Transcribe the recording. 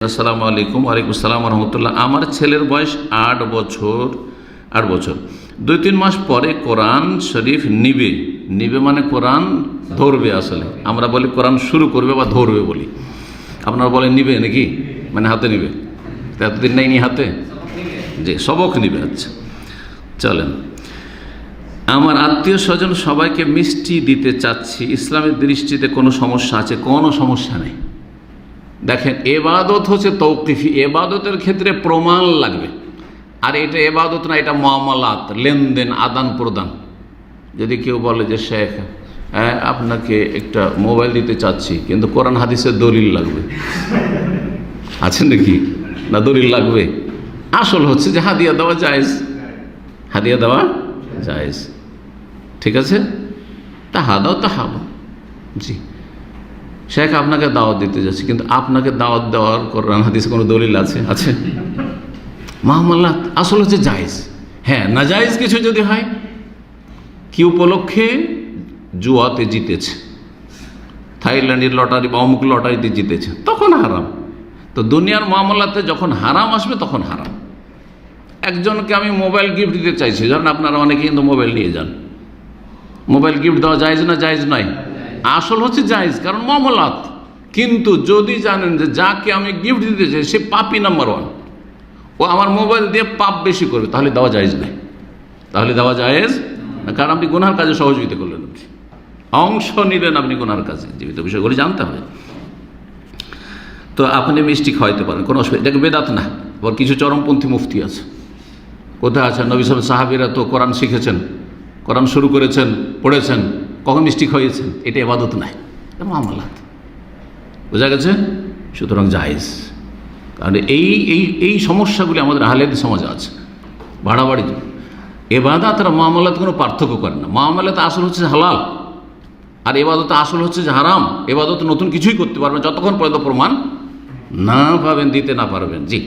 আসসালামু আলাইকুম। ওয়ালাইকুম আসসালাম রহমতুল্লাহ। আমার ছেলের বয়স 8 বছর 2-3 মাস পরে কোরআন শরীফ নিবে মানে কোরআন ধরবে। আসলে আমরা বলি কোরআন শুরু করবে বা ধরবে বলি, আপনারা বলেন নিবে নাকি, মানে হাতে নিবে। এতদিন নেই নি হাতে, যে সবক নিবে। আচ্ছা চলেন, আমার আত্মীয় স্বজন সবাইকে মিষ্টি দিতে চাচ্ছি, ইসলামের দৃষ্টিতে কোনো সমস্যা আছে? কোনো সমস্যা নেই। দেখেন, এবাদত হচ্ছে তৌকিফি, এবাদতের ক্ষেত্রে প্রমাণ লাগবে। আর এটা এবাদত না, এটা মুআমালাত, লেনদেন, আদান প্রদান। যদি কেউ বলে যে শেখ আপনাকে একটা মোবাইল দিতে চাচ্ছি, কিন্তু কোরআন হাদিসের দলিল লাগবে, আছে নাকি? না দলিল লাগবে? আসল হচ্ছে যে হাদিয়া দেওয়া জায়েজ, হাদিয়া দেওয়া জায়েজ, ঠিক আছে? তাহাদাও তাহাবা। জি, শেখ আপনাকে দাওয়াত দিতে যাচ্ছি, কিন্তু আপনাকে দাওয়াত দেওয়ার কোরআন হাদিসে কোনো দলিল আছে? মুআমালাত আসল হচ্ছে জায়েজ। হ্যাঁ, নাজায়েজ কিছু যদি হয়, কি উপলক্ষে? জুয়াতে জিতেছে, থাইল্যান্ডের লটারি বা অমুক লটারিতে জিতেছে, তখন হারাম। তো দুনিয়ার মুআমালাতে যখন হারাম আসবে তখন হারাম। একজনকে আমি মোবাইল গিফট দিতে চাইছি, ধরেন আপনারা অনেকে কিন্তু মোবাইল নিয়ে যান, মোবাইল গিফট দেওয়া জায়েজ না জায়েজ নয়? আসল হচ্ছে জায়েজ, কারণ মুআমালাত। কিন্তু যদি জানেন যে যাকে আমি গিফট দিতে চাই সে পাপী নাম্বার 1, ও আমার মোবাইল দিয়ে পাপ বেশি করবে, তাহলে দেওয়া জায়েজ নাই, তাহলে দেওয়া জায়েজ না। কারণ আপনি গুনার কাজে সহযোগিতা করলেন, আপনি অংশ নিলেন আপনি গুনার কাজে। জীবিত বিষয়গুলি জানতে হবে। তো আপনি মিষ্টি খাওয়াইতে পারেন, কোনো অসুবিধা, এটাকে বেদাত না। আবার কিছু চরমপন্থী মুফতি আছে, কোথায় আছেন? নবী সাল্লাল্লাহু আলাইহি ওয়াসাল্লাম সাহাবীরা তো কোরআন শিখেছেন, কোরআন শুরু করেছেন, পড়েছেন, কখন মিষ্টি খাইয়েছেন? এটা ইবাদত নাই, এটা মুআমালাত। বোঝা গেছে? সুতরাং জায়েজ। কারণ এই সমস্যাগুলি আমাদের আহলে হাদিস সমাজে আছে, বাড়াবাড়ি। ইবাদত আর মুআমালাত কোনো পার্থক্য করে না। মুআমালাত আসল হচ্ছে হালাল, আর ইবাদত আসল হচ্ছে যে হারাম। ইবাদত নতুন কিছুই করতে পারবেন যতক্ষণ পর্যন্ত প্রমাণ না পাবেন, দিতে না পারবেন। জি।